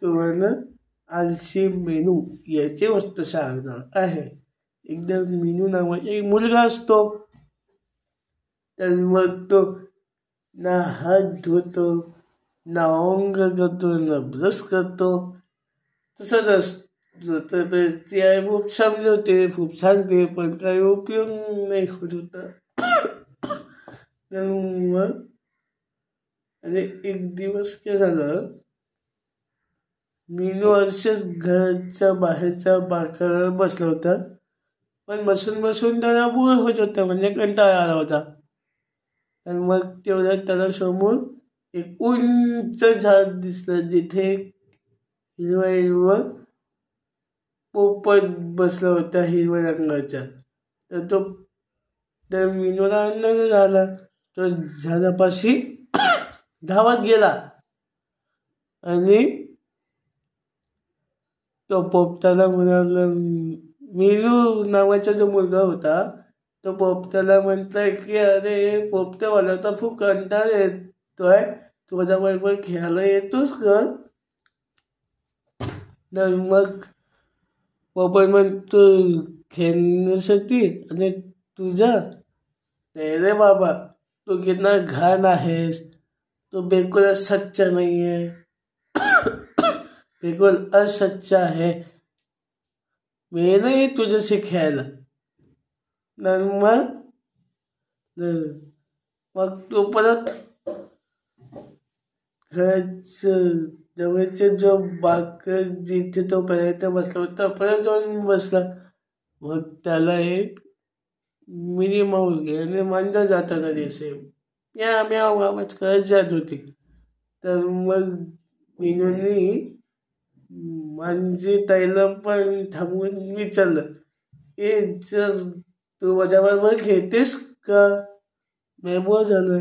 तुम्हाला आलशी मेनू याची वस्तू सांगणार आहे. एकदा मेनू नावाचा एक मुलगा असतो. तर मग तो ना हात धुतो, ना अंग करतो, ना ब्रश करतो. तसंच असतो. तर ती आई खूप समजवते, खूप सांगते, पण काही उपयोग नाही होत होता. तर मग आणि एक दिवस काय झालं, मीनू असेच घराच्या बाहेरच्या बाकावर बसला होता. पण बसून बसून त्याला बोर होत होता, म्हणजे कंटाळा आला होता. तर मग तेवढ्यात त्याला समोर एक उंच झाड दिसलं, जिथे हिरवा हिरवा पोपट बसला होता हिरव्या रंगाचा. तर मीनूला आनंद झाला. तो झाडापाशी धावत गेला आणि तो पोपटाला म्हणाला, मीनू नावाचा जो मुलगा होता तो पोपटाला म्हणतोय की अरे पोपटवाला तर खूप कंटाळा येतोय, तू माझ्याबरोबर खेळायला येतोस का? तर मग पोपट म्हणतो खेळण्यासाठी आणि तुझा नाही रे बाबा, तू कितना घाण आहेस, तू बिलकुल स्वच्छ नाही आहे, बिलकुल अस्वच्छ आहे, मी नाही तुझ्याशी खेळायला. तर मग तो परत घराच्या जवळचे जो बाग जिथे तो पर्यंत बसला होता परत जाऊन बसला. मग त्याला एक मिनी माऊस आणि मांजर जाताना दिसे, या म्याव आवाज करत जात होती. तर मग मीनूनी मांजरी ताईला पण थांबवून विचारलं, ए जर तू माझ्याबरोबर खेळतेस का, मी बोर झालोय.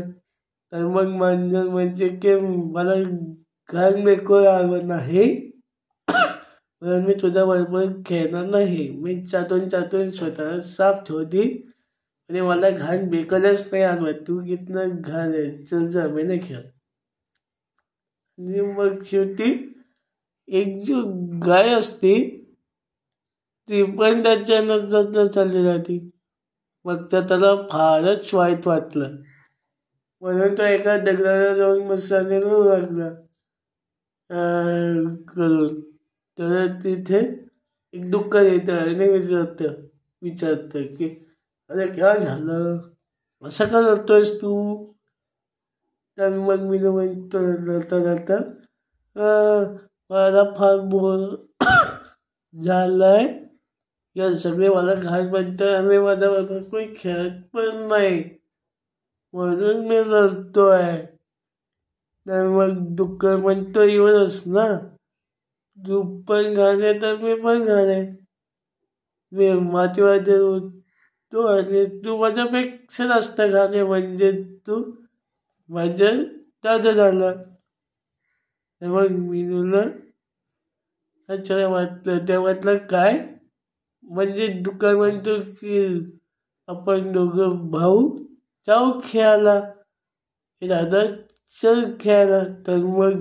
तर मग मांजर म्हणजे की मला घाण बिलकुल आवडत नाही, म्हणून मी तुझ्याबरोबर खेळणार नाही. मी चाटून स्वतः साफ ठेवते आणि मला घाण बिलकुलच नाही आवडत, तू कितनं घाण आहे, चल जा मी नाही खेळ. आणि मग शेवटी एक जो गाय असते ती पण त्याच्या नजर चालली जाते. मग त्याला फारच वाईट वाटलं, म्हणून तो एका दगडाला जाऊन बसल्याने रडू लागला करून. तर तिथे एक दुःख येतं आणि विचारतं की अरे काय झालं, असं का रडतोयस तू? तर मग मी म्हणतो रडता मला फार बोर झालंय, या सगळे मला घाण म्हणतात आणि माझ्याबरोबर कोणी खेळत पण नाही, म्हणून मी रडतोय. तर मग दुःख म्हणतो एवढंच ना, तू पण घाण आहे तर मी पण घाण आहे, मी मातीमध्ये उठतो आणि तू माझ्यापेक्षा जास्त घाण आहे, म्हणजे तू माझ्या दादा झाला. तर मग मीनूला अच्छा वाटलं. त्या म्हटलं काय, म्हणजे दुकान म्हणतो की आपण दोघं भाऊ जाऊ खेळायला, दादा चल खेळायला. तर मग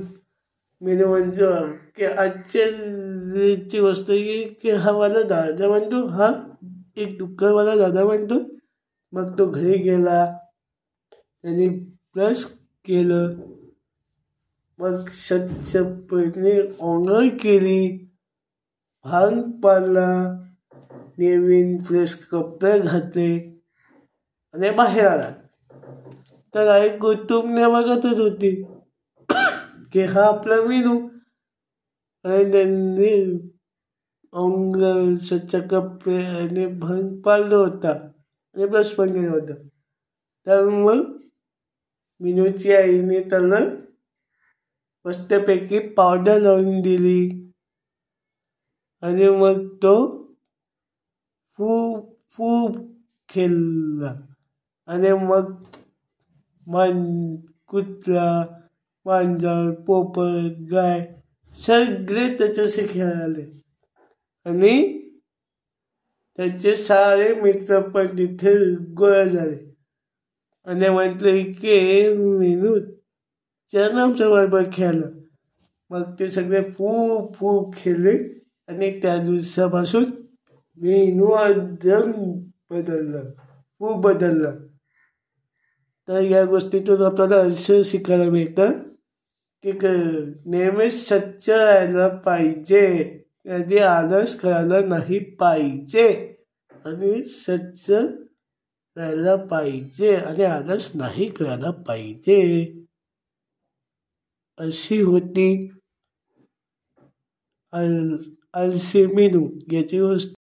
मीनू म्हणतो की आश्चर्याची वस्तू की हा माझा दादा म्हणतो, हा एक दुःखवाला दादा म्हणतो. मग तो घरी गेला, त्याने ब्रश केलं, मग स्वच्छपणे आंघोळ केली, भांग पाडला, नवीन फ्रेश कपडे घातले आणि बाहेर आला. तर आई कुटुंब बघतच होती की हा आपला मीनू. आणि त्यांनी अंग स्वच्छ कपडे आणि भांग पाडलं होता आणि ब्रश पण केला होता. तर मग मीनूची आईने त्याला मस्तपैकी पावडर लावून दिली आणि मग तो खूप खूप खेळला. आणि मग कुत्रा, मांजर, पोपट, गाय सगळे त्याच्याशी खेळाले आणि त्याचे सारे मित्र पण तिथे गोळा झाले आणि म्हटले की मीनू चल आमच्या बरोबर खेळायला. मग ते सगळे फू फू केले आणि त्या दिवसापासून मेनू एकदम बदललं, खूप बदललं. तर या गोष्टीतून आपल्याला असं शिकायला मिळतं की नेहमीच सच्च राहायला पाहिजे, कधी आळस करायला नाही पाहिजे आणि सच्च राहायला पाहिजे आणि आळस नाही करायला पाहिजे. अशी होती आळशी मेनू याची गोष्ट.